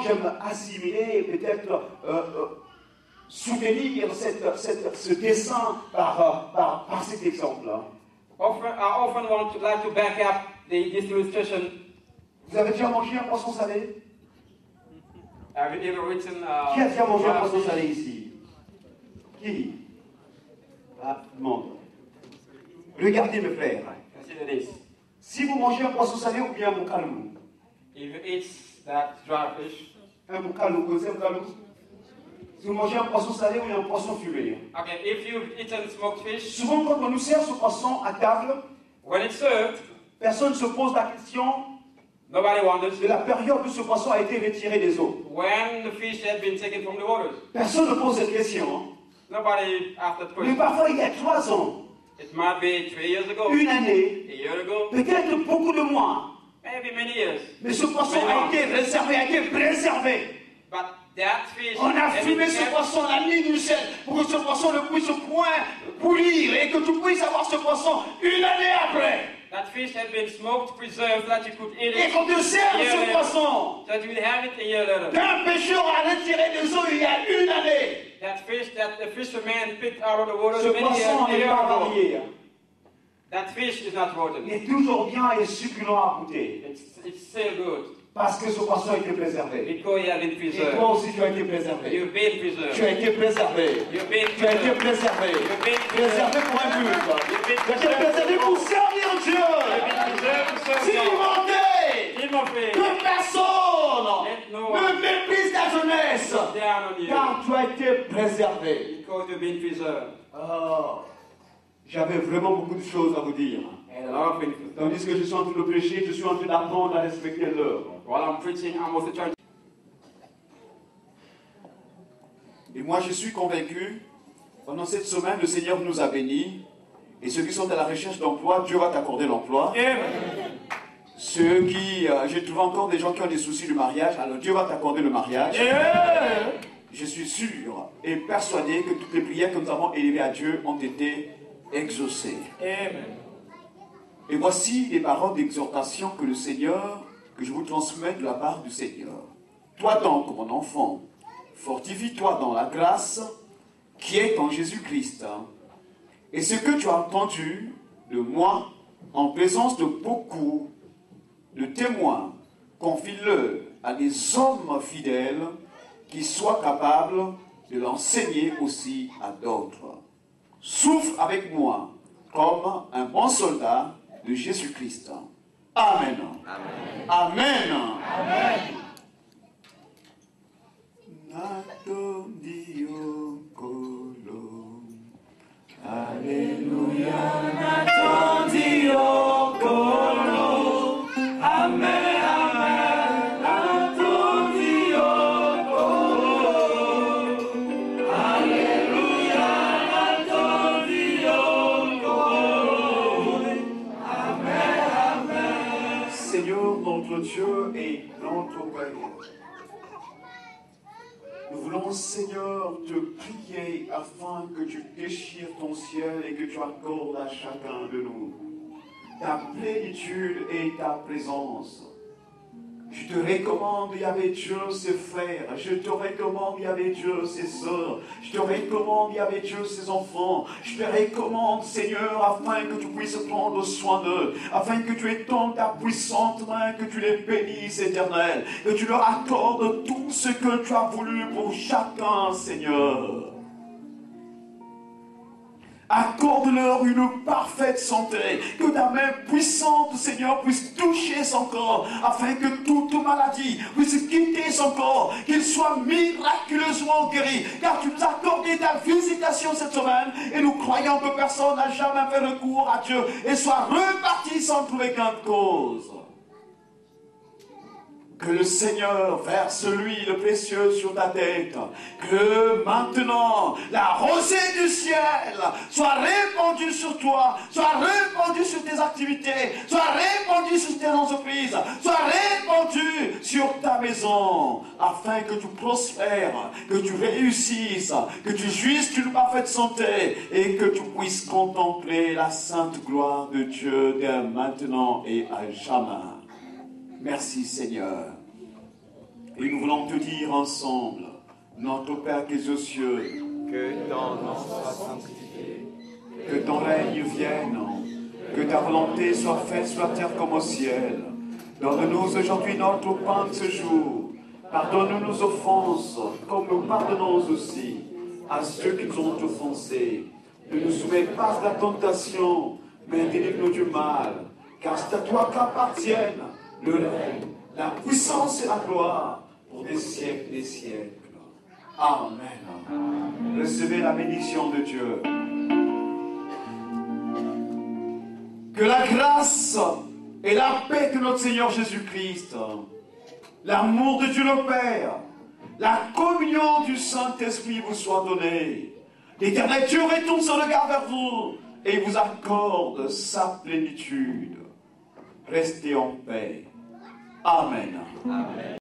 J'aime assimiler et peut-être soutenir ce dessin par cet exemple-là. I often like to back up this illustration. Vous avez déjà mangé un poisson salé? Have you ever eaten? Qui a déjà mangé un poisson salé ici? Qui? Ah, tout le monde. Regardez mes frères. Consider this. Si vous mangez un poisson salé ou bien un moukalou. If you eat that dry fish. Un moukalou, vous connaissez un moukalou? Si vous mangez un poisson salé ou un poisson fumé. Okay, if you've eaten smoked fish. Souvent quand on nous sert ce poisson à table, when it's served, personne ne se pose la question. Nobody wonders. De la période où ce poisson a été retiré des eaux. When the fish had been taken from the waters. Personne ne pose cette question. Nobody asked that question. Mais parfois il y a 3 ans. It might be 3 years ago. Une année. A year ago. Peut-être beaucoup de mois. Maybe many years. Mais ce poisson a été réservé, a été préservé. But that fish. On a fumé ce poisson, on a mis du sel pour que ce poisson ne puisse point pourrir et que tu puisses avoir ce poisson une année après. That fish had been smoked, preserved, that you could eat it. Et qu'on te serve ce poisson. That you would have it a year later. Qu'un pêcheur a retiré des eaux il y a une année. That fish that the fisherman picked out of the water ce many poisson n'est pas ago. varié. That fish is not rotten. Il est toujours bien et succulent à goûter. It's still good. Parce que ce poisson a été préservé. Because he has been preserved. Et toi aussi tu as été préservé. You've been preserved. Tu as été préservé. You've been tu as été préservé. Préservé pour un but. Tu as été préservé pour servir Dieu. S'il que personne ne méprise ta jeunesse. Car tu as été préservé. Because you've been preserved. Oh, j'avais vraiment beaucoup de choses à vous dire. Tandis que je suis en train de prêcher, je suis en train d'apprendre à respecter l'heure. While I'm preaching, I'm also trying. Et moi, je suis convaincu, pendant cette semaine, le Seigneur nous a bénis. Et ceux qui sont à la recherche d'emploi, Dieu va t'accorder l'emploi. Ceux qui... J'ai trouvé encore des gens qui ont des soucis de mariage, alors Dieu va t'accorder le mariage. Je suis sûr et persuadé que toutes les prières que nous avons élevées à Dieu ont été exaucées. Et voici les paroles d'exhortation que le Seigneur, que je vous transmets de la part du Seigneur. Toi donc, mon enfant, fortifie-toi dans la grâce qui est en Jésus-Christ. Et ce que tu as entendu de moi, en présence de beaucoup de témoins, confie-le à des hommes fidèles qui soient capables de l'enseigner aussi à d'autres. Souffre avec moi comme un bon soldat de Jésus-Christ. Amen. Amen. Amen. Amen. Alléluia. Amen. Notre Dieu et notre Père. Nous voulons, Seigneur, te prier afin que tu déchires ton ciel et que tu accordes à chacun de nous ta plénitude et ta présence. Je te recommande, Yahvé Dieu, ses frères. Je te recommande, Yahvé Dieu, ses sœurs. Je te recommande, Yahvé Dieu, ses enfants. Je te recommande, Seigneur, afin que tu puisses prendre soin d'eux. Afin que tu étendes ta puissante main, que tu les bénisses, Éternel. Que tu leur accordes tout ce que tu as voulu pour chacun, Seigneur. Accorde-leur une parfaite santé, que ta main puissante, Seigneur, puisse toucher son corps, afin que toute maladie puisse quitter son corps, qu'il soit miraculeusement guéri, car tu nous as accordé ta visitation cette semaine, et nous croyons que personne n'a jamais fait recours à Dieu, et soit reparti sans trouver gain de cause. Que le Seigneur verse l'huile précieuse sur ta tête. Que maintenant, la rosée du ciel soit répandue sur toi, soit répandue sur tes activités, soit répandue sur tes entreprises, soit répandue sur ta maison, afin que tu prospères, que tu réussisses, que tu jouisses d'une parfaite santé et que tu puisses contempler la sainte gloire de Dieu dès maintenant et à jamais. Merci Seigneur. Et nous voulons te dire ensemble, notre Père qui es aux cieux, que ton nom soit sanctifié, que ton règne vienne, que ta volonté soit faite sur la terre comme au ciel. Donne-nous aujourd'hui notre pain de ce jour. Pardonne-nous nos offenses, comme nous pardonnons aussi à ceux qui nous ont offensés. Ne nous soumets pas à la tentation, mais délivre-nous du mal. Car c'est à toi qu'appartiennent le règne, la puissance et la gloire pour des siècles et des siècles. Amen. Recevez la bénédiction de Dieu. Que la grâce et la paix de notre Seigneur Jésus-Christ, l'amour de Dieu le Père, la communion du Saint-Esprit vous soit donnée. L'Éternel Dieu retourne son regard vers vous et vous accorde sa plénitude. Restez en paix. Amen. Amen.